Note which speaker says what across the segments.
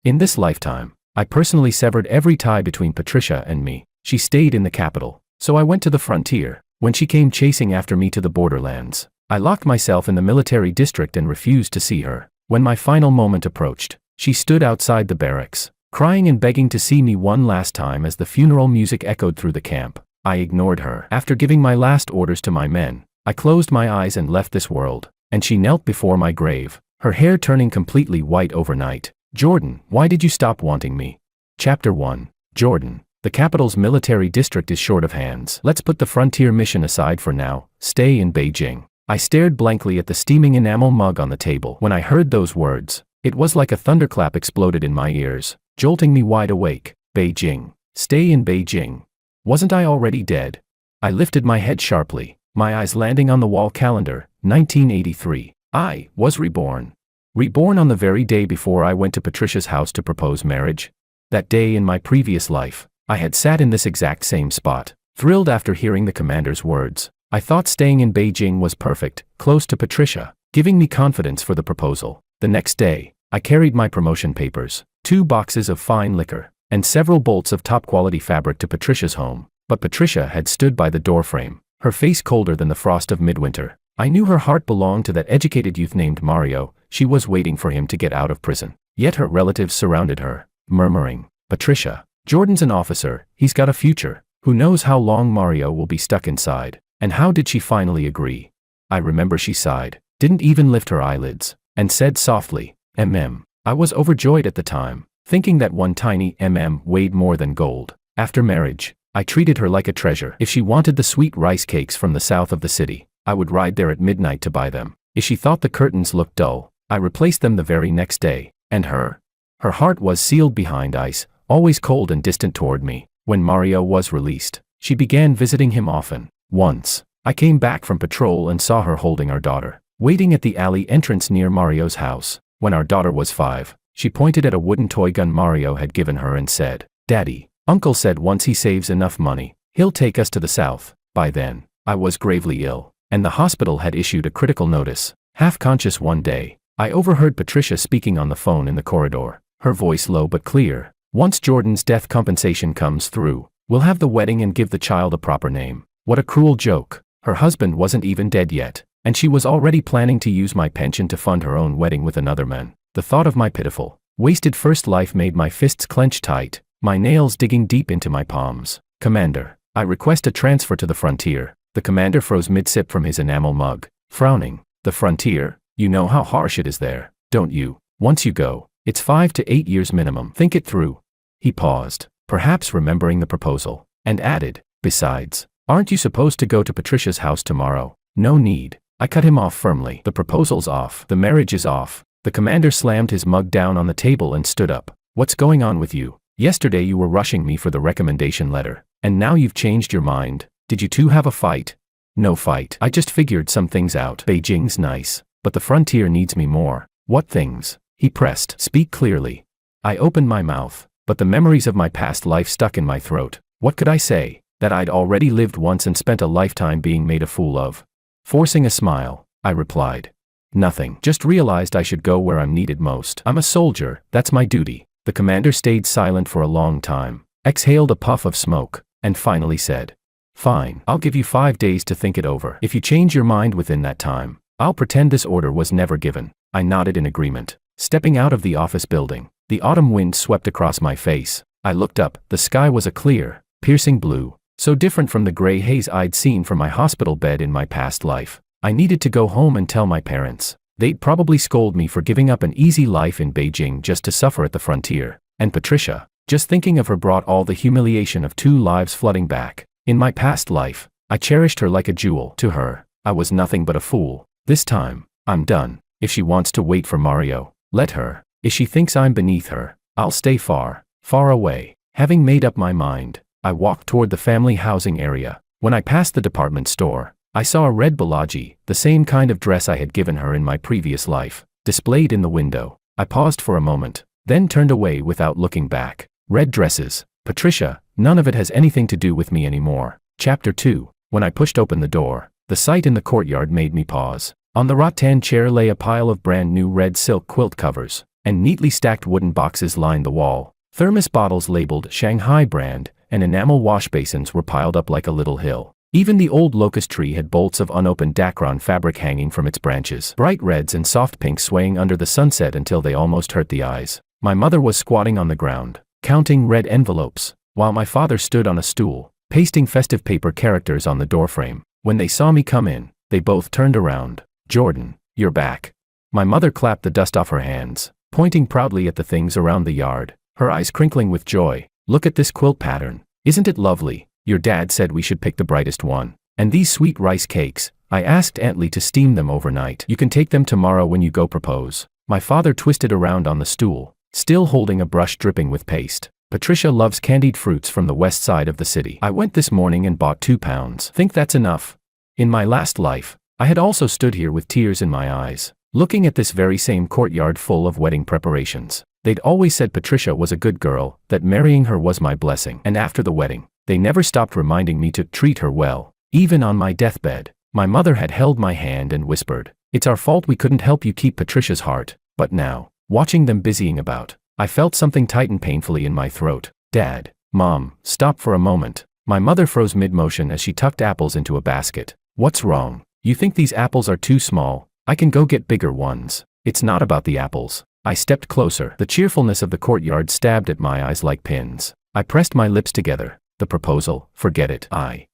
Speaker 1: In this lifetime, I personally severed every tie between Patricia and me. She stayed in the capital, so I went to the frontier. When she came chasing after me to the borderlands, I locked myself in the military district and refused to see her. When my final moment approached, she stood outside the barracks, crying and begging to see me one last time as the funeral music echoed through the camp. I ignored her. After giving my last orders to my men, I closed my eyes and left this world, and she knelt before my grave, her hair turning completely white overnight. Jordan, why did you stop wanting me? Chapter 1. Jordan. The capital's military district is short of hands. Let's put the frontier mission aside for now. Stay in Beijing. I stared blankly at the steaming enamel mug on the table. When I heard those words, it was like a thunderclap exploded in my ears, jolting me wide awake. Beijing. Stay in Beijing. Wasn't I already dead? I lifted my head sharply, my eyes landing on the wall calendar. 1983. I was reborn. Reborn on the very day before I went to Patricia's house to propose marriage. That day in my previous life, I had sat in this exact same spot, thrilled after hearing the commander's words. I thought staying in Beijing was perfect, close to Patricia, giving me confidence for the proposal. The next day, I carried my promotion papers, 2 boxes of fine liquor, and several bolts of top-quality fabric to Patricia's home. But Patricia had stood by the doorframe, her face colder than the frost of midwinter. I knew her heart belonged to that educated youth named Mario. She was waiting for him to get out of prison. Yet her relatives surrounded her, murmuring, "Patricia, Jordan's an officer, he's got a future. Who knows how long Mario will be stuck inside?" And how did she finally agree? I remember she sighed, didn't even lift her eyelids, and said softly, I was overjoyed at the time, thinking that one tiny weighed more than gold. After marriage, I treated her like a treasure. If she wanted the sweet rice cakes from the south of the city, I would ride there at midnight to buy them. If she thought the curtains looked dull, I replaced them the very next day. And her heart was sealed behind ice, always cold and distant toward me. When Mario was released, she began visiting him often. Once, I came back from patrol and saw her holding our daughter, waiting at the alley entrance near Mario's house. When our daughter was 5, she pointed at a wooden toy gun Mario had given her and said, "Daddy, Uncle said once he saves enough money, he'll take us to the south." By then, I was gravely ill, and the hospital had issued a critical notice. Half conscious one day, I overheard Patricia speaking on the phone in the corridor, her voice low but clear. "Once Jordan's death compensation comes through, we'll have the wedding and give the child a proper name." What a cruel joke. Her husband wasn't even dead yet, and she was already planning to use my pension to fund her own wedding with another man. The thought of my pitiful, wasted first life made my fists clench tight, my nails digging deep into my palms. "Commander, I request a transfer to the frontier." The commander froze mid-sip from his enamel mug, frowning. "The frontier? You know how harsh it is there, don't you? Once you go, it's 5 to 8 years minimum. Think it through." He paused, perhaps remembering the proposal, and added, "Besides, aren't you supposed to go to Patricia's house tomorrow?" "No need." I cut him off firmly. "The proposal's off. The marriage is off." The commander slammed his mug down on the table and stood up. "What's going on with you? Yesterday you were rushing me for the recommendation letter, and now you've changed your mind. Did you two have a fight?" "No fight. I just figured some things out. Beijing's nice, but the frontier needs me more." "What things?" he pressed. "Speak clearly." I opened my mouth, but the memories of my past life stuck in my throat. What could I say? That I'd already lived once and spent a lifetime being made a fool of. Forcing a smile, I replied, "Nothing. Just realized I should go where I'm needed most. I'm a soldier, that's my duty." The commander stayed silent for a long time, exhaled a puff of smoke, and finally said, "Fine, I'll give you 5 days to think it over. If you change your mind within that time, I'll pretend this order was never given." I nodded in agreement. Stepping out of the office building, the autumn wind swept across my face. I looked up. The sky was a clear, piercing blue, so different from the gray haze I'd seen from my hospital bed in my past life. I needed to go home and tell my parents. They'd probably scold me for giving up an easy life in Beijing just to suffer at the frontier. And Patricia, just thinking of her brought all the humiliation of 2 lives flooding back. In my past life, I cherished her like a jewel. To her, I was nothing but a fool. This time, I'm done. If she wants to wait for Mario, let her. If she thinks I'm beneath her, I'll stay far, far away. Having made up my mind, I walked toward the family housing area. When I passed the department store, I saw a red balaji, the same kind of dress I had given her in my previous life, displayed in the window. I paused for a moment, then turned away without looking back. Red dresses, Patricia, none of it has anything to do with me anymore. Chapter 2. When I pushed open the door, the sight in the courtyard made me pause. On the rattan chair lay a pile of brand new red silk quilt covers, and neatly stacked wooden boxes lined the wall. Thermos bottles labeled Shanghai brand and enamel wash basins were piled up like a little hill. Even the old locust tree had bolts of unopened Dacron fabric hanging from its branches, bright reds and soft pinks swaying under the sunset until they almost hurt the eyes. My mother was squatting on the ground, counting red envelopes, while my father stood on a stool, pasting festive paper characters on the doorframe. When they saw me come in, they both turned around. "Jordan, you're back." My mother clapped the dust off her hands, pointing proudly at the things around the yard, her eyes crinkling with joy. "Look at this quilt pattern. Isn't it lovely? Your dad said we should pick the brightest one. And these sweet rice cakes, I asked Aunt Lee to steam them overnight. You can take them tomorrow when you go propose." My father twisted around on the stool, still holding a brush dripping with paste. "Patricia loves candied fruits from the west side of the city. I went this morning and bought 2 pounds. Think that's enough?" In my last life, I had also stood here with tears in my eyes, looking at this very same courtyard full of wedding preparations. They'd always said Patricia was a good girl, that marrying her was my blessing. And after the wedding, they never stopped reminding me to treat her well. Even on my deathbed, my mother had held my hand and whispered, "It's our fault we couldn't help you keep Patricia's heart." But now, watching them busying about, I felt something tighten painfully in my throat. "Dad, Mom, stop for a moment." My mother froze mid-motion as she tucked apples into a basket. "What's wrong? You think these apples are too small? I can go get bigger ones." "It's not about the apples." I stepped closer. The cheerfulness of the courtyard stabbed at my eyes like pins. I pressed my lips together. "The proposal, forget it. I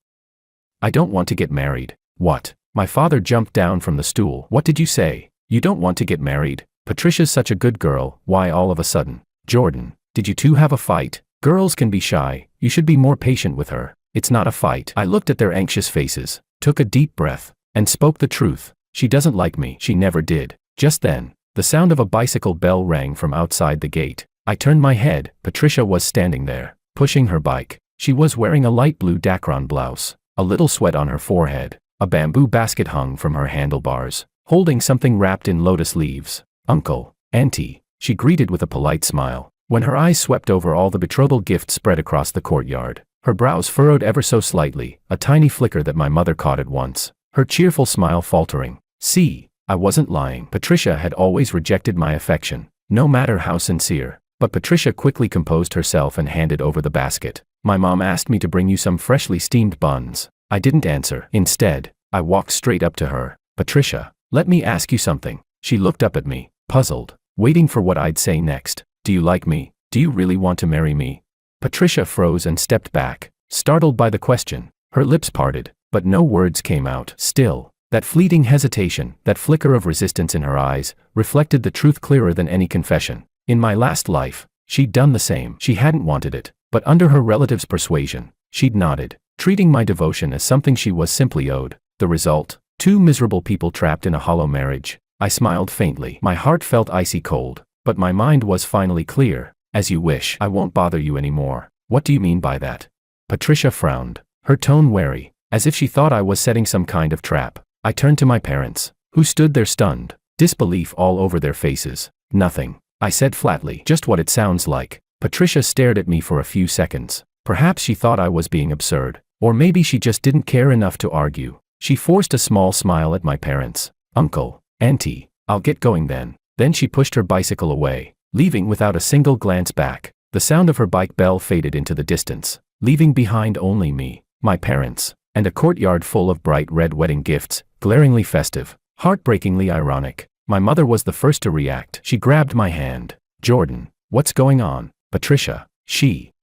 Speaker 1: don't want to get married." "What?" My father jumped down from the stool. "What did you say? You don't want to get married? Patricia's such a good girl, why all of a sudden?" "Jordan, did you two have a fight? Girls can be shy, you should be more patient with her." "It's not a fight." I looked at their anxious faces, took a deep breath, and spoke the truth. "She doesn't like me. She never did." Just then, the sound of a bicycle bell rang from outside the gate. I turned my head. Patricia was standing there, pushing her bike. She was wearing a light blue Dacron blouse, a little sweat on her forehead. A bamboo basket hung from her handlebars, holding something wrapped in lotus leaves. "Uncle, Auntie," she greeted with a polite smile. When her eyes swept over all the betrothal gifts spread across the courtyard, her brows furrowed ever so slightly, a tiny flicker that my mother caught at once, her cheerful smile faltering. "See, I wasn't lying." Patricia had always rejected my affection, no matter how sincere. But Patricia quickly composed herself and handed over the basket. "My mom asked me to bring you some freshly steamed buns." I didn't answer. Instead, I walked straight up to her. "Patricia, let me ask you something." She looked up at me, puzzled, waiting for what I'd say next. "Do you like me? Do you really want to marry me?" Patricia froze and stepped back, startled by the question. Her lips parted, but no words came out. Still, that fleeting hesitation, that flicker of resistance in her eyes, reflected the truth clearer than any confession. In my last life, she'd done the same. She hadn't wanted it, but under her relatives' persuasion, she'd nodded, treating my devotion as something she was simply owed. The result? 2 miserable people trapped in a hollow marriage. I smiled faintly. My heart felt icy cold, but my mind was finally clear. "As you wish. I won't bother you anymore." "What do you mean by that?" Patricia frowned, her tone wary, as if she thought I was setting some kind of trap. I turned to my parents, who stood there stunned, disbelief all over their faces. "Nothing," I said flatly. "Just what it sounds like." Patricia stared at me for a few seconds. Perhaps she thought I was being absurd, or maybe she just didn't care enough to argue. She forced a small smile at my parents. "Uncle, Auntie, I'll get going then." Then she pushed her bicycle away, leaving without a single glance back. The sound of her bike bell faded into the distance, leaving behind only me, my parents, and a courtyard full of bright red wedding gifts, glaringly festive, heartbreakingly ironic. My mother was the first to react. She grabbed my hand. "Jordan, what's going on?" "Patricia,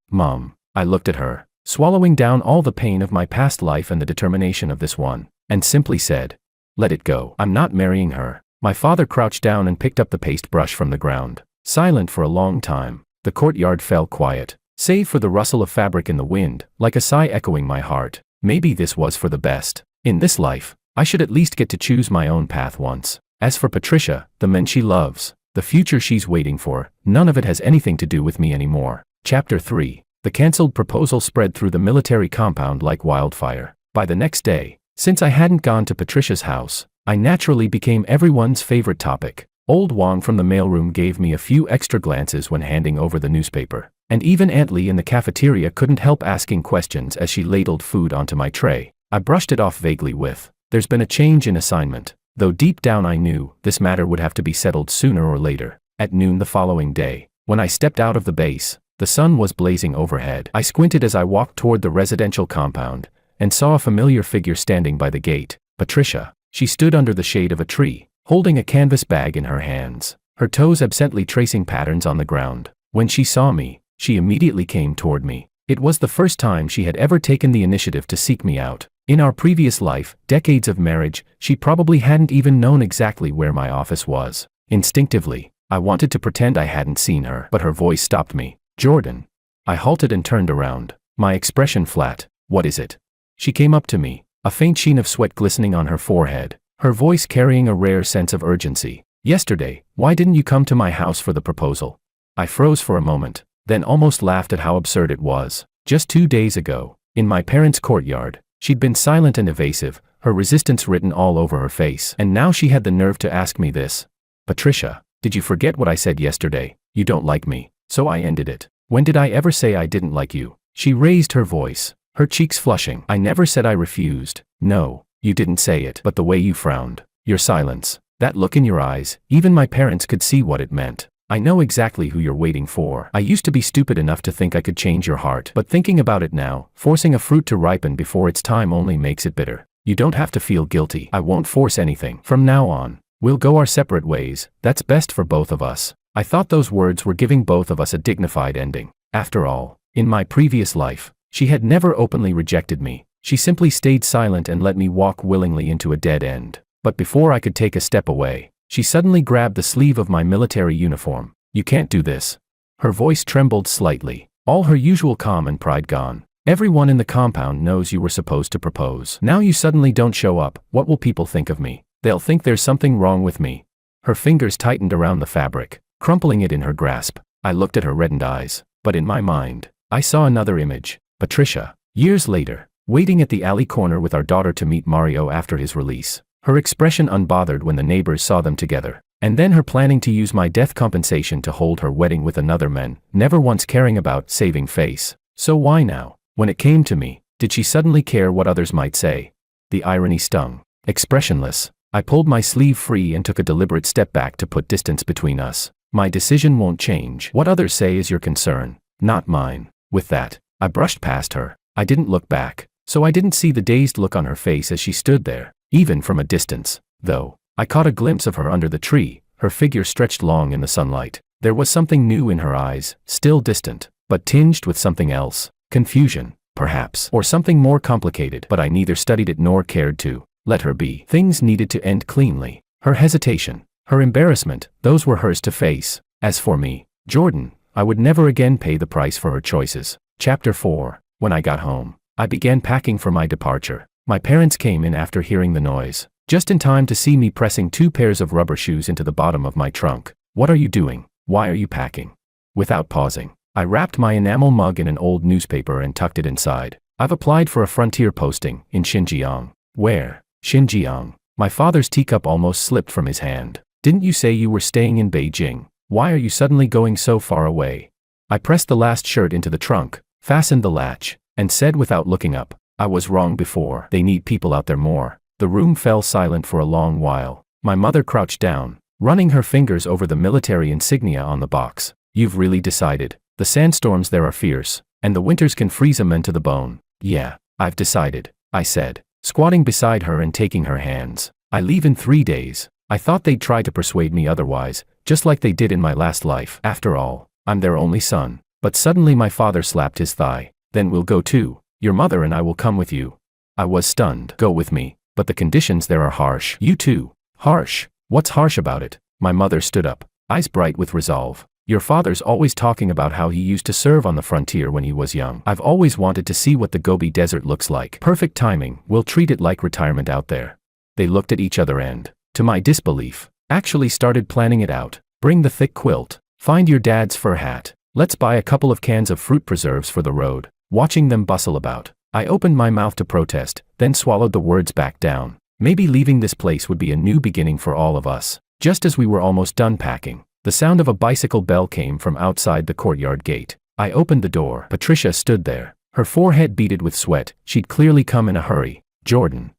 Speaker 1: Mom." I looked at her, swallowing down all the pain of my past life and the determination of this one, and simply said, "Let it go. I'm not marrying her." My father crouched down and picked up the paste brush from the ground. Silent for a long time, the courtyard fell quiet, save for the rustle of fabric in the wind, like a sigh echoing my heart. Maybe this was for the best. In this life, I should at least get to choose my own path once. As for Patricia, the men she loves, the future she's waiting for, none of it has anything to do with me anymore. Chapter 3. The cancelled proposal spread through the military compound like wildfire. By the next day, since I hadn't gone to Patricia's house, I naturally became everyone's favorite topic. Old Wang from the mailroom gave me a few extra glances when handing over the newspaper, and even Aunt Lee in the cafeteria couldn't help asking questions as she ladled food onto my tray. I brushed it off vaguely with, "There's been a change in assignment," though deep down I knew this matter would have to be settled sooner or later. At noon the following day, when I stepped out of the base, the sun was blazing overhead. I squinted as I walked toward the residential compound, and saw a familiar figure standing by the gate. Patricia. She stood under the shade of a tree, holding a canvas bag in her hands, her toes absently tracing patterns on the ground. When she saw me, she immediately came toward me. It was the first time she had ever taken the initiative to seek me out. In our previous life, decades of marriage, she probably hadn't even known exactly where my office was. Instinctively, I wanted to pretend I hadn't seen her, but her voice stopped me. Jordan. I halted and turned around, my expression flat. What is it? She came up to me, a faint sheen of sweat glistening on her forehead, her voice carrying a rare sense of urgency. Yesterday, why didn't you come to my house for the proposal? I froze for a moment, then almost laughed at how absurd it was. Just 2 days ago, in my parents' courtyard, she'd been silent and evasive, her resistance written all over her face, and now she had the nerve to ask me this. Patricia, did you forget what I said yesterday? You don't like me, so I ended it. When did I ever say I didn't like you? She raised her voice, her cheeks flushing. I never said I refused. No, you didn't say it, but the way you frowned, your silence, that look in your eyes, even my parents could see what it meant. I know exactly who you're waiting for. I used to be stupid enough to think I could change your heart, but thinking about it now, forcing a fruit to ripen before its time only makes it bitter. You don't have to feel guilty. I won't force anything. From now on, we'll go our separate ways. That's best for both of us. I thought those words were giving both of us a dignified ending. After all, in my previous life, she had never openly rejected me. She simply stayed silent and let me walk willingly into a dead end. But before I could take a step away, she suddenly grabbed the sleeve of my military uniform. You can't do this. Her voice trembled slightly, all her usual calm and pride gone. Everyone in the compound knows you were supposed to propose. Now you suddenly don't show up. What will people think of me? They'll think there's something wrong with me. Her fingers tightened around the fabric, crumpling it in her grasp. I looked at her reddened eyes, but in my mind, I saw another image. Patricia. Years later, waiting at the alley corner with our daughter to meet Mario after his release. Her expression unbothered when the neighbors saw them together. And then her planning to use my death compensation to hold her wedding with another man, never once caring about saving face. So why now, when it came to me, did she suddenly care what others might say? The irony stung. Expressionless, I pulled my sleeve free and took a deliberate step back to put distance between us. My decision won't change. What others say is your concern, not mine. With that, I brushed past her. I didn't look back, so I didn't see the dazed look on her face as she stood there. Even from a distance, though, I caught a glimpse of her under the tree, her figure stretched long in the sunlight. There was something new in her eyes, still distant, but tinged with something else. Confusion, perhaps, or something more complicated, but I neither studied it nor cared to. Let her be. Things needed to end cleanly. Her hesitation, her embarrassment, those were hers to face. As for me, Jordan, I would never again pay the price for her choices. Chapter 4. When I got home, I began packing for my departure. My parents came in after hearing the noise, just in time to see me pressing 2 pairs of rubber shoes into the bottom of my trunk. What are you doing? Why are you packing? Without pausing, I wrapped my enamel mug in an old newspaper and tucked it inside. I've applied for a frontier posting in Xinjiang. Where? Xinjiang. My father's teacup almost slipped from his hand. Didn't you say you were staying in Beijing? Why are you suddenly going so far away? I pressed the last shirt into the trunk, fastened the latch, and said without looking up, I was wrong before. They need people out there more. The room fell silent for a long while. My mother crouched down, running her fingers over the military insignia on the box. You've really decided. The sandstorms there are fierce, and the winters can freeze a man to the bone. Yeah, I've decided, I said, squatting beside her and taking her hands. I leave in 3 days. I thought they'd try to persuade me otherwise, just like they did in my last life. After all, I'm their only son. But suddenly my father slapped his thigh. Then we'll go too. Your mother and I will come with you. I was stunned. Go with me. But the conditions there are harsh. You too. Harsh? What's harsh about it? My mother stood up, eyes bright with resolve. Your father's always talking about how he used to serve on the frontier when he was young. I've always wanted to see what the Gobi Desert looks like. Perfect timing. We'll treat it like retirement out there. They looked at each other and, to my disbelief, actually started planning it out. Bring the thick quilt. Find your dad's fur hat. Let's buy a couple of cans of fruit preserves for the road. Watching them bustle about, I opened my mouth to protest, then swallowed the words back down. Maybe leaving this place would be a new beginning for all of us. Just as we were almost done packing, the sound of a bicycle bell came from outside the courtyard gate. I opened the door. Patricia stood there, her forehead beaded with sweat. She'd clearly come in a hurry. Jordan,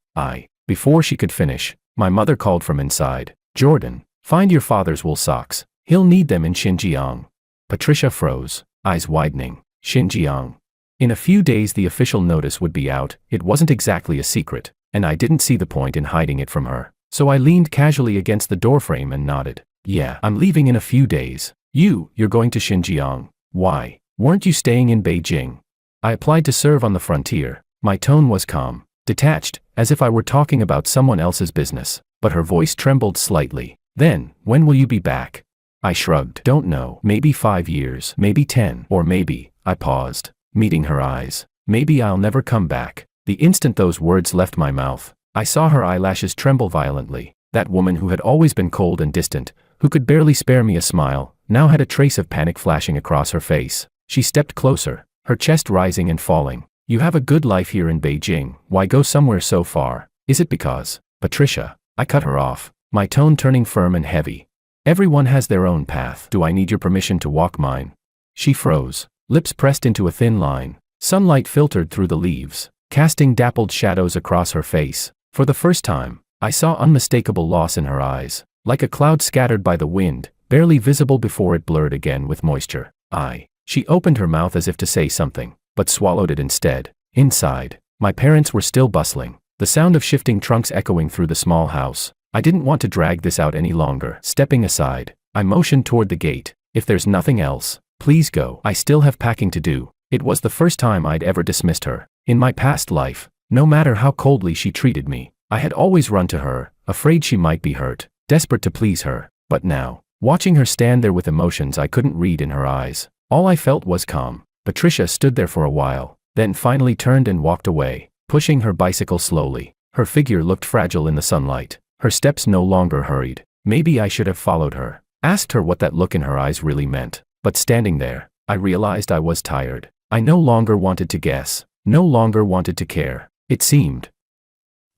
Speaker 1: Before she could finish, my mother called from inside. Jordan, find your father's wool socks. He'll need them in Xinjiang. Patricia froze, eyes widening. Xinjiang. In a few days the official notice would be out. It wasn't exactly a secret, and I didn't see the point in hiding it from her. So I leaned casually against the doorframe and nodded. Yeah, I'm leaving in a few days. You're going to Xinjiang. Why? Weren't you staying in Beijing? I applied to serve on the frontier. My tone was calm, detached, as if I were talking about someone else's business, but her voice trembled slightly. Then, when will you be back? I shrugged. Don't know. Maybe 5 years, maybe 10, or maybe, I paused, meeting her eyes. Maybe I'll never come back. The instant those words left my mouth, I saw her eyelashes tremble violently. That woman who had always been cold and distant, who could barely spare me a smile, now had a trace of panic flashing across her face. She stepped closer, her chest rising and falling. You have a good life here in Beijing, why go somewhere so far? Is it because? Patricia. I cut her off, my tone turning firm and heavy. Everyone has their own path. Do I need your permission to walk mine? She froze, lips pressed into a thin line. Sunlight filtered through the leaves, casting dappled shadows across her face. For the first time, I saw unmistakable loss in her eyes, like a cloud scattered by the wind, barely visible before it blurred again with moisture. She opened her mouth as if to say something, but swallowed it instead. Inside, my parents were still bustling, the sound of shifting trunks echoing through the small house. I didn't want to drag this out any longer. Stepping aside, I motioned toward the gate. If there's nothing else, please go. I still have packing to do. It was the first time I'd ever dismissed her. In my past life, no matter how coldly she treated me, I had always run to her, afraid she might be hurt, desperate to please her. But now, watching her stand there with emotions I couldn't read in her eyes, all I felt was calm. Patricia stood there for a while, then finally turned and walked away, pushing her bicycle slowly. Her figure looked fragile in the sunlight. Her steps no longer hurried. Maybe I should have followed her, asked her what that look in her eyes really meant. But standing there, I realized I was tired. I no longer wanted to guess, no longer wanted to care. It seemed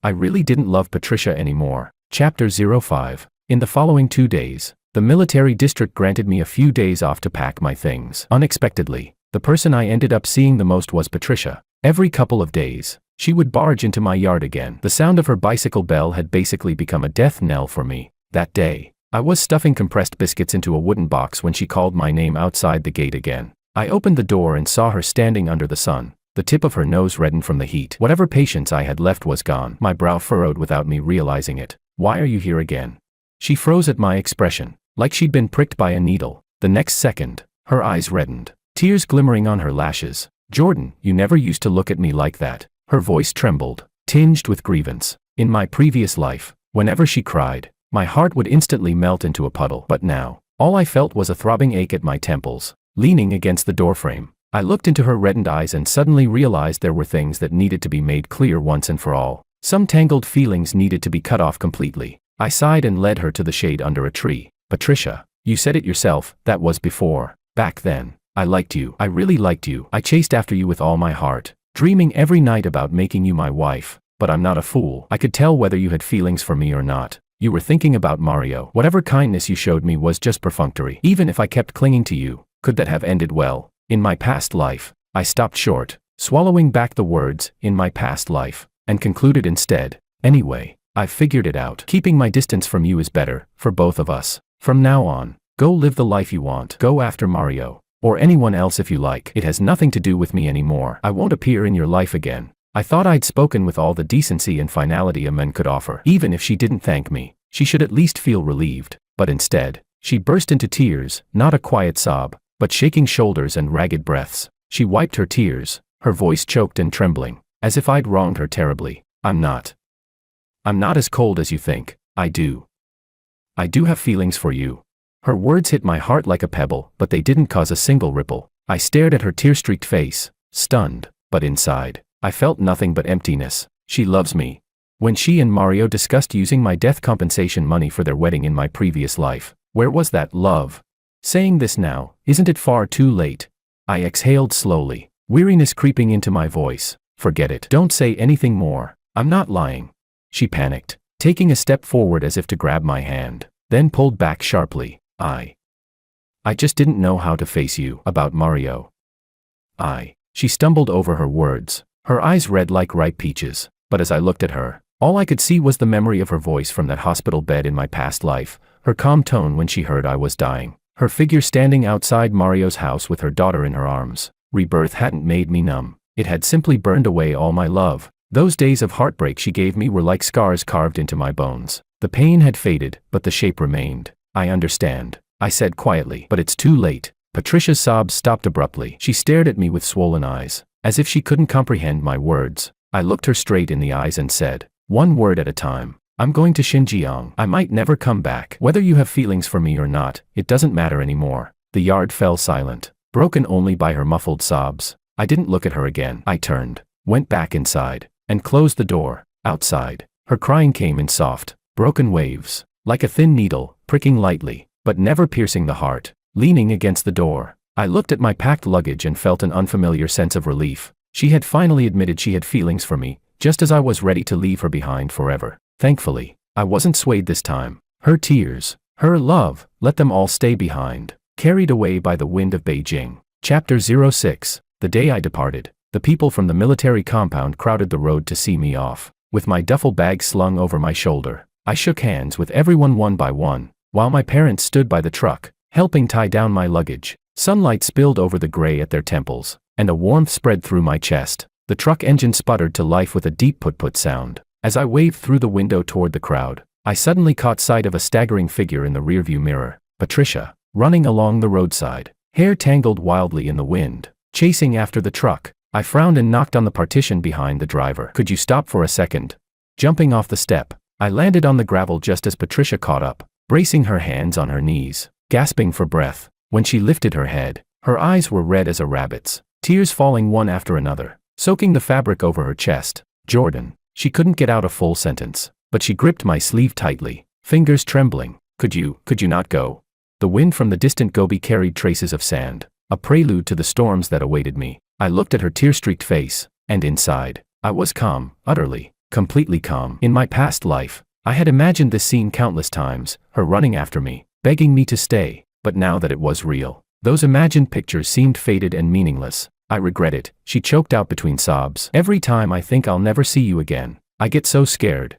Speaker 1: I really didn't love Patricia anymore. Chapter 05. In the following 2 days, the military district granted me a few days off to pack my things. Unexpectedly, the person I ended up seeing the most was Patricia. Every couple of days, she would barge into my yard again. The sound of her bicycle bell had basically become a death knell for me. That day, I was stuffing compressed biscuits into a wooden box when she called my name outside the gate again. I opened the door and saw her standing under the sun. The tip of her nose reddened from the heat. Whatever patience I had left was gone. My brow furrowed without me realizing it. Why are you here again? She froze at my expression, like she'd been pricked by a needle. The next second, her eyes reddened, tears glimmering on her lashes. Jordan, you never used to look at me like that. Her voice trembled, tinged with grievance. In my previous life, whenever she cried, my heart would instantly melt into a puddle. But now, all I felt was a throbbing ache at my temples. Leaning against the doorframe, I looked into her reddened eyes and suddenly realized there were things that needed to be made clear once and for all. Some tangled feelings needed to be cut off completely. I sighed and led her to the shade under a tree. Patricia, you said it yourself, that was before. Back then, I liked you. I really liked you. I chased after you with all my heart, dreaming every night about making you my wife. But I'm not a fool. I could tell whether you had feelings for me or not. You were thinking about Mario. Whatever kindness you showed me was just perfunctory. Even if I kept clinging to you, could that have ended well? In my past life, I stopped short, swallowing back the words, in my past life, and concluded instead, anyway, I've figured it out. Keeping my distance from you is better, for both of us. From now on, go live the life you want. Go after Mario. Or anyone else if you like. It has nothing to do with me anymore. I won't appear in your life again. I thought I'd spoken with all the decency and finality a man could offer. Even if she didn't thank me, she should at least feel relieved. But instead, she burst into tears, not a quiet sob, but shaking shoulders and ragged breaths. She wiped her tears, her voice choked and trembling, as if I'd wronged her terribly. I'm not as cold as you think. I do have feelings for you. Her words hit my heart like a pebble, but they didn't cause a single ripple. I stared at her tear-streaked face, stunned, but inside, I felt nothing but emptiness. She loves me. When she and Mario discussed using my death compensation money for their wedding in my previous life, where was that love? Saying this now, isn't it far too late? I exhaled slowly, weariness creeping into my voice. Forget it. Don't say anything more. I'm not lying. She panicked, taking a step forward as if to grab my hand, then pulled back sharply. I just didn't know how to face you about Mario. She stumbled over her words, her eyes red like ripe peaches, but as I looked at her, all I could see was the memory of her voice from that hospital bed in my past life, her calm tone when she heard I was dying, her figure standing outside Mario's house with her daughter in her arms. Rebirth hadn't made me numb. It had simply burned away all my love. Those days of heartbreak she gave me were like scars carved into my bones. The pain had faded, but the shape remained. I understand, I said quietly, but it's too late. Patricia's sobs stopped abruptly. She stared at me with swollen eyes, as if she couldn't comprehend my words. I looked her straight in the eyes and said, one word at a time. I'm going to Xinjiang. I might never come back. Whether you have feelings for me or not, it doesn't matter anymore. The yard fell silent, broken only by her muffled sobs. I didn't look at her again. I turned, went back inside, and closed the door. Outside, her crying came in soft, broken waves, like a thin needle, pricking lightly, but never piercing the heart. Leaning against the door, I looked at my packed luggage and felt an unfamiliar sense of relief. She had finally admitted she had feelings for me, just as I was ready to leave her behind forever. Thankfully, I wasn't swayed this time. Her tears, her love, let them all stay behind, carried away by the wind of Beijing. Chapter 06. The day I departed, the people from the military compound crowded the road to see me off. With my duffel bag slung over my shoulder, I shook hands with everyone one by one, while my parents stood by the truck, helping tie down my luggage. Sunlight spilled over the gray at their temples, and a warmth spread through my chest. The truck engine sputtered to life with a deep put-put sound. As I waved through the window toward the crowd, I suddenly caught sight of a staggering figure in the rearview mirror. Patricia, running along the roadside, hair tangled wildly in the wind, chasing after the truck. I frowned and knocked on the partition behind the driver. Could you stop for a second? Jumping off the step, I landed on the gravel just as Patricia caught up, bracing her hands on her knees, gasping for breath. When she lifted her head, her eyes were red as a rabbit's, tears falling one after another, soaking the fabric over her chest. Jordan. She couldn't get out a full sentence, but she gripped my sleeve tightly, fingers trembling. Could you not go? The wind from the distant Gobi carried traces of sand, a prelude to the storms that awaited me. I looked at her tear-streaked face, and inside, I was calm, utterly, completely calm. In my past life, I had imagined this scene countless times, her running after me, begging me to stay, but now that it was real, those imagined pictures seemed faded and meaningless. I regret it, she choked out between sobs. Every time I think I'll never see you again, I get so scared.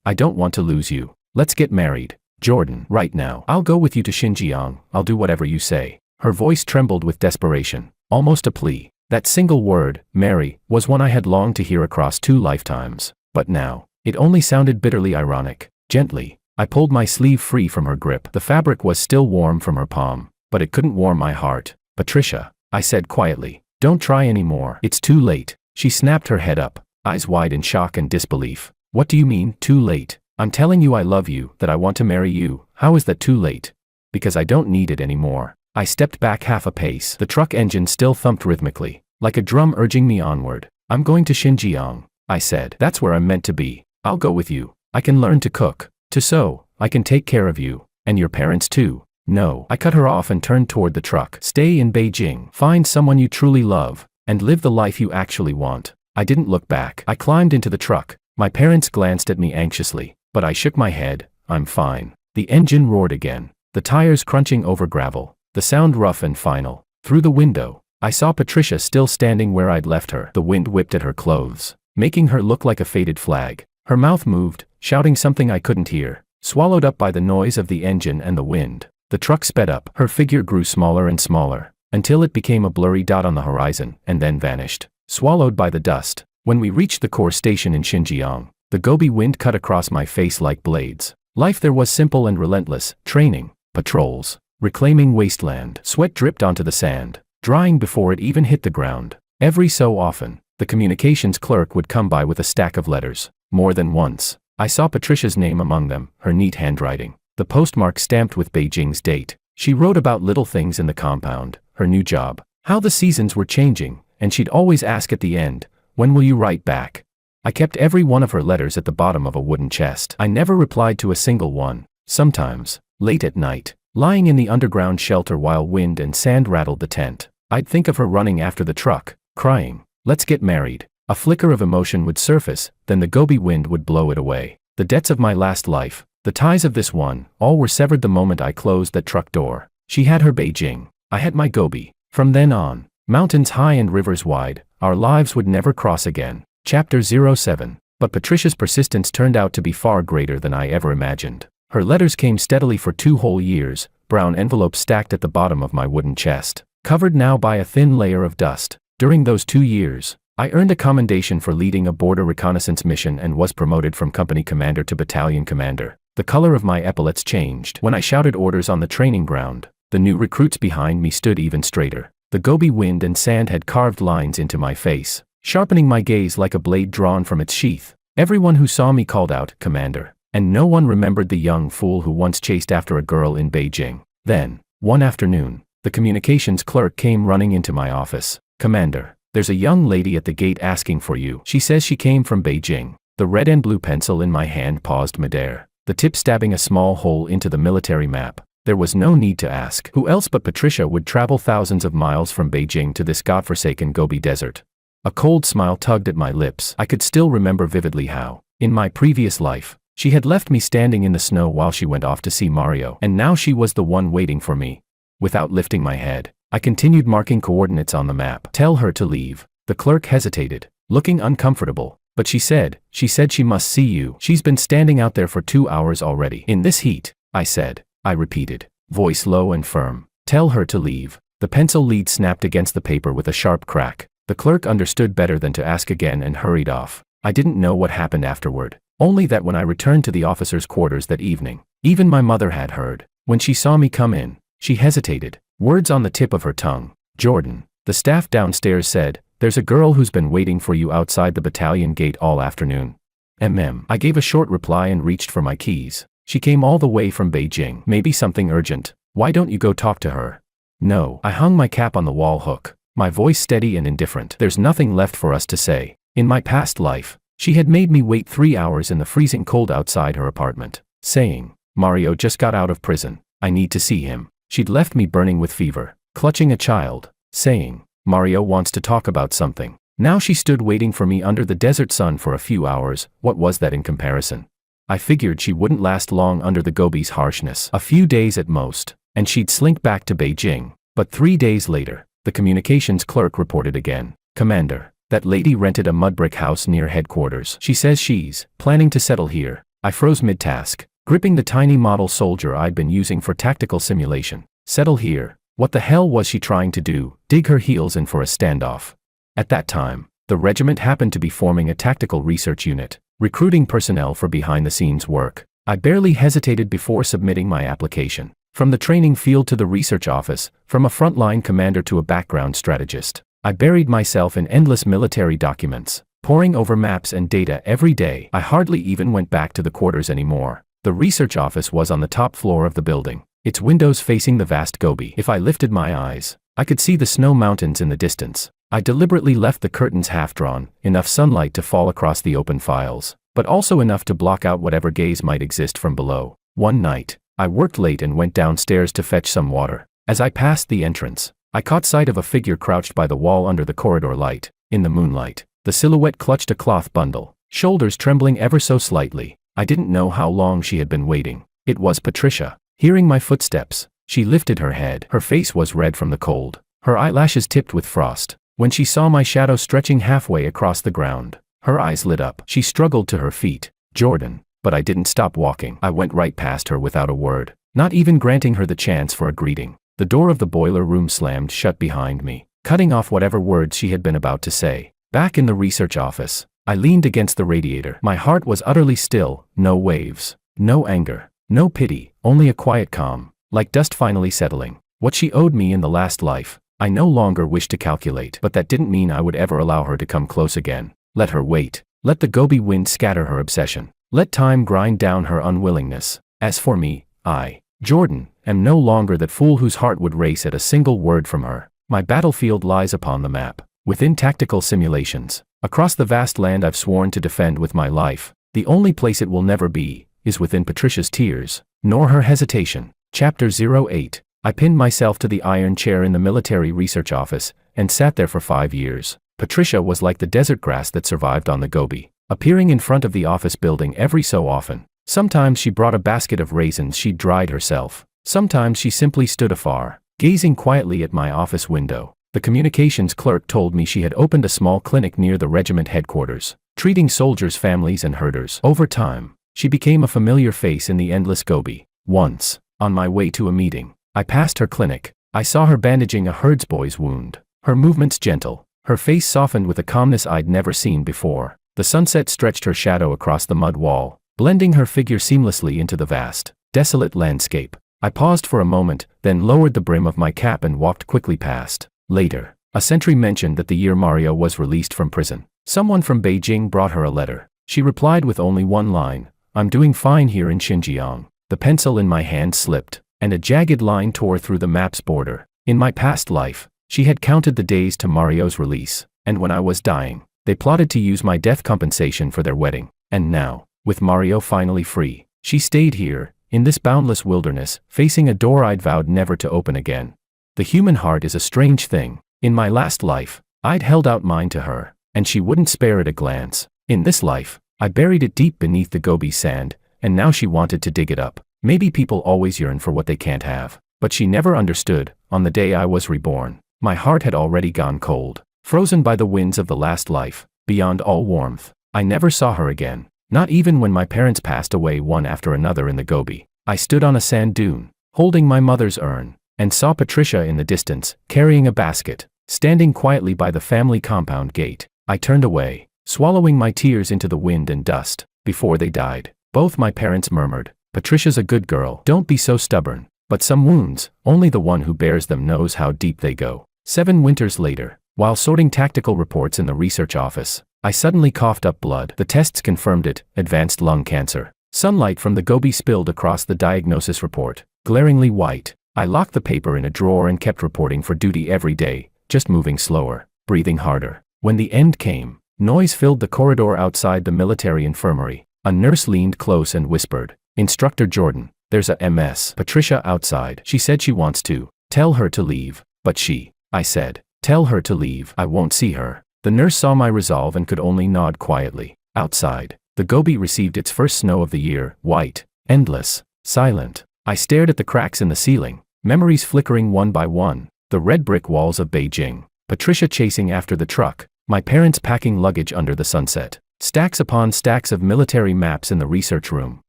Speaker 1: I don't want to lose you. Let's get married, Jordan, right now. I'll go with you to Xinjiang. I'll do whatever you say. Her voice trembled with desperation, almost a plea. That single word, marry, was one I had longed to hear across 2 lifetimes. But now, it only sounded bitterly ironic. Gently, I pulled my sleeve free from her grip. The fabric was still warm from her palm, but it couldn't warm my heart. Patricia, I said quietly, don't try anymore. It's too late. She snapped her head up, eyes wide in shock and disbelief. What do you mean, too late? I'm telling you I love you, that I want to marry you. How is that too late? Because I don't need it anymore. I stepped back half a pace. The truck engine still thumped rhythmically, like a drum urging me onward. I'm going to Xinjiang, I said. That's where I'm meant to be. I'll go with you. I can learn to cook, to sew. I can take care of you. And your parents too. No. I cut her off and turned toward the truck. Stay in Beijing. Find someone you truly love, and live the life you actually want. I didn't look back. I climbed into the truck. My parents glanced at me anxiously, but I shook my head. I'm fine. The engine roared again, the tires crunching over gravel, the sound rough and final. Through the window, I saw Patricia still standing where I'd left her. The wind whipped at her clothes, making her look like a faded flag. Her mouth moved, shouting something I couldn't hear, swallowed up by the noise of the engine and the wind. The truck sped up. Her figure grew smaller and smaller, until it became a blurry dot on the horizon, and then vanished, swallowed by the dust. When we reached the core station in Xinjiang, the Gobi wind cut across my face like blades. Life there was simple and relentless: training, patrols, reclaiming wasteland. Sweat dripped onto the sand, drying before it even hit the ground. Every so often, the communications clerk would come by with a stack of letters. More than once, I saw Patricia's name among them, her neat handwriting, the postmark stamped with Beijing's date. She wrote about little things in the compound, her new job, how the seasons were changing, and she'd always ask at the end, "When will you write back?" I kept every one of her letters at the bottom of a wooden chest. I never replied to a single one. Sometimes, late at night, lying in the underground shelter while wind and sand rattled the tent, I'd think of her running after the truck, crying, "Let's get married." A flicker of emotion would surface, then the Gobi wind would blow it away. The debts of my last life, the ties of this one, all were severed the moment I closed that truck door. She had her Beijing, I had my Gobi. From then on, mountains high and rivers wide, our lives would never cross again. Chapter 07. But Patricia's persistence turned out to be far greater than I ever imagined. Her letters came steadily for 2 whole years, brown envelopes stacked at the bottom of my wooden chest, covered now by a thin layer of dust. During those 2 years, I earned a commendation for leading a border reconnaissance mission and was promoted from company commander to battalion commander. The color of my epaulets changed when I shouted orders on the training ground. The new recruits behind me stood even straighter. The Gobi wind and sand had carved lines into my face, sharpening my gaze like a blade drawn from its sheath. Everyone who saw me called out, "Commander," and no one remembered the young fool who once chased after a girl in Beijing. Then, one afternoon, the communications clerk came running into my office. "Commander, there's a young lady at the gate asking for you. She says she came from Beijing." The red and blue pencil in my hand paused midair, the tip stabbing a small hole into the military map. There was no need to ask. Who else but Patricia would travel thousands of miles from Beijing to this godforsaken Gobi desert? A cold smile tugged at my lips. I could still remember vividly how, in my previous life, she had left me standing in the snow while she went off to see Mario, and now she was the one waiting for me. Without lifting my head, I continued marking coordinates on the map. "Tell her to leave." The clerk hesitated, looking uncomfortable. "But she said she must see you. She's been standing out there for 2 hours already." "In this heat," I said. I repeated, voice low and firm. "Tell her to leave." The pencil lead snapped against the paper with a sharp crack. The clerk understood better than to ask again and hurried off. I didn't know what happened afterward, only that when I returned to the officers' quarters that evening, even my mother had heard. When she saw me come in, she hesitated, words on the tip of her tongue. "Jordan," the staff downstairs said, "there's a girl who's been waiting for you outside the battalion gate all afternoon." I gave a short reply and reached for my keys. "She came all the way from Beijing. Maybe something urgent. Why don't you go talk to her?" "No." I hung my cap on the wall hook, my voice steady and indifferent. "There's nothing left for us to say. In my past life, she had made me wait 3 hours in the freezing cold outside her apartment, saying, 'Mario just got out of prison. I need to see him.' She'd left me burning with fever, clutching a child, saying, 'Mario wants to talk about something.' Now she stood waiting for me under the desert sun for a few hours. What was that in comparison? I figured she wouldn't last long under the Gobi's harshness, a few days at most, and she'd slink back to Beijing. But 3 days later, the communications clerk reported again. "Commander, that lady rented a mud-brick house near headquarters. She says she's planning to settle here." I froze mid-task, gripping the tiny model soldier I'd been using for tactical simulation. Settle here? What the hell was she trying to do? Dig her heels in for a standoff? At that time, the regiment happened to be forming a tactical research unit, recruiting personnel for behind-the-scenes work. I barely hesitated before submitting my application. From the training field to the research office, from a frontline commander to a background strategist, I buried myself in endless military documents, poring over maps and data every day. I hardly even went back to the quarters anymore. The research office was on the top floor of the building, its windows facing the vast Gobi. If I lifted my eyes, I could see the snow mountains in the distance. I deliberately left the curtains half-drawn, enough sunlight to fall across the open files, but also enough to block out whatever gaze might exist from below. One night, I worked late and went downstairs to fetch some water. As I passed the entrance, I caught sight of a figure crouched by the wall under the corridor light. In the moonlight, the silhouette clutched a cloth bundle, shoulders trembling ever so slightly. I didn't know how long she had been waiting. It was Patricia. Hearing my footsteps, she lifted her head. Her face was red from the cold, her eyelashes tipped with frost. When she saw my shadow stretching halfway across the ground, her eyes lit up. She struggled to her feet. "Jordan." But I didn't stop walking. I went right past her without a word, not even granting her the chance for a greeting. The door of the boiler room slammed shut behind me, cutting off whatever words she had been about to say. Back in the research office, I leaned against the radiator. My heart was utterly still. No waves, no anger, no pity, only a quiet calm, like dust finally settling. What she owed me in the last life, I no longer wished to calculate, but that didn't mean I would ever allow her to come close again. Let her wait. Let the Gobi wind scatter her obsession. Let time grind down her unwillingness. As for me, I, Jordan, am no longer that fool whose heart would race at a single word from her. My battlefield lies upon the map, within tactical simulations, across the vast land I've sworn to defend with my life. The only place it will never be, is within Patricia's tears, nor her hesitation. Chapter 08. I pinned myself to the iron chair in the military research office, and sat there for 5 years. Patricia was like the desert grass that survived on the Gobi, appearing in front of the office building every so often. Sometimes she brought a basket of raisins she'd dried herself. Sometimes she simply stood afar, gazing quietly at my office window. The communications clerk told me she had opened a small clinic near the regiment headquarters, treating soldiers' families and herders. Over time, She became a familiar face in the endless Gobi. Once, on my way to a meeting, I passed her clinic. I saw her bandaging a herdsboy's wound. Her movements gentle, her face softened with a calmness I'd never seen before. The sunset stretched her shadow across the mud wall, blending her figure seamlessly into the vast, desolate landscape. I paused for a moment, then lowered the brim of my cap and walked quickly past. Later, a sentry mentioned that the year Mario was released from prison, someone from Beijing brought her a letter. She replied with only one line, "I'm doing fine here in Xinjiang." The pencil in my hand slipped, and a jagged line tore through the map's border. In my past life, she had counted the days to Mario's release, and when I was dying, they plotted to use my death compensation for their wedding. And now, with Mario finally free, she stayed here, in this boundless wilderness, facing a door I'd vowed never to open again. The human heart is a strange thing. In my last life, I'd held out mine to her, and she wouldn't spare it a glance. In this life, I buried it deep beneath the Gobi sand, and now she wanted to dig it up. Maybe people always yearn for what they can't have, but she never understood. On the day I was reborn, my heart had already gone cold, frozen by the winds of the last life, beyond all warmth. I never saw her again, not even when my parents passed away one after another in the Gobi. I stood on a sand dune, holding my mother's urn, and saw Patricia in the distance, carrying a basket, standing quietly by the family compound gate. I turned away, swallowing my tears into the wind and dust. Before they died, both my parents murmured, "Patricia's a good girl, don't be so stubborn." But some wounds, only the one who bears them knows how deep they go. 7 winters later, while sorting tactical reports in the research office, I suddenly coughed up blood. The tests confirmed it, advanced lung cancer. Sunlight from the Gobi spilled across the diagnosis report, glaringly white. I locked the paper in a drawer and kept reporting for duty every day, just moving slower, breathing harder. When the end came, noise filled the corridor outside the military infirmary. A nurse leaned close and whispered, "Instructor Jordan, there's a MS. Patricia outside. She said she wants to. Tell her to leave." "But she," I said, "tell her to leave. I won't see her." The nurse saw my resolve and could only nod quietly. Outside, the Gobi received its first snow of the year, white, endless, silent. I stared at the cracks in the ceiling, memories flickering one by one, the red brick walls of Beijing, Patricia chasing after the truck, my parents packing luggage under the sunset, stacks upon stacks of military maps in the research room,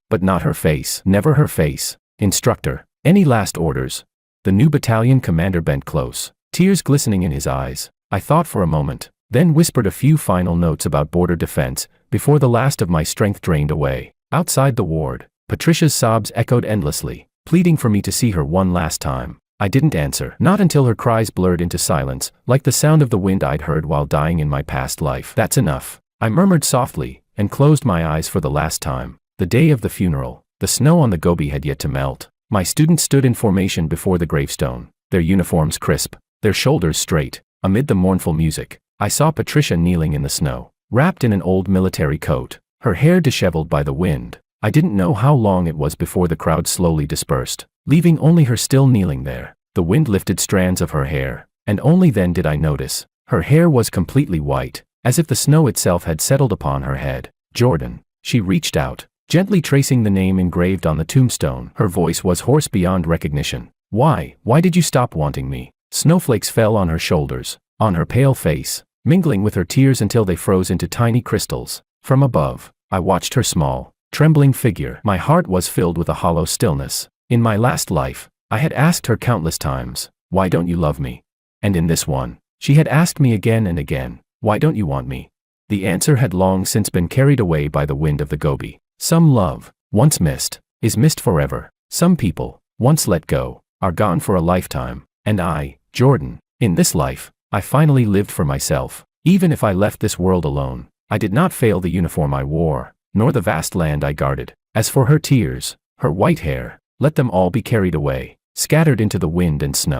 Speaker 1: but not her face, never her face. "Instructor, any last orders?" The new battalion commander bent close, tears glistening in his eyes. I thought for a moment, then whispered a few final notes about border defense, before the last of my strength drained away. Outside the ward, Patricia's sobs echoed endlessly, pleading for me to see her one last time. I didn't answer, not until her cries blurred into silence, like the sound of the wind I'd heard while dying in my past life. "That's enough," I murmured softly, and closed my eyes for the last time. The day of the funeral, the snow on the Gobi had yet to melt. My students stood in formation before the gravestone, their uniforms crisp, their shoulders straight. Amid the mournful music, I saw Patricia kneeling in the snow, wrapped in an old military coat, her hair disheveled by the wind. I didn't know how long it was before the crowd slowly dispersed, leaving only her still kneeling there. The wind lifted strands of her hair, and only then did I notice. Her hair was completely white, as if the snow itself had settled upon her head. "Jordan." She reached out, gently tracing the name engraved on the tombstone. Her voice was hoarse beyond recognition. Why did you stop wanting me?" Snowflakes fell on her shoulders, on her pale face, mingling with her tears until they froze into tiny crystals. From above, I watched her small, trembling figure. My heart was filled with a hollow stillness. In my last life, I had asked her countless times, "Why don't you love me?" And in this one, she had asked me again and again, "Why don't you want me?" The answer had long since been carried away by the wind of the Gobi. Some love, once missed, is missed forever. Some people, once let go, are gone for a lifetime. And I, Jordan, in this life, I finally lived for myself. Even if I left this world alone, I did not fail the uniform I wore, nor the vast land I guarded. As for her tears, her white hair, let them all be carried away, scattered into the wind and snow.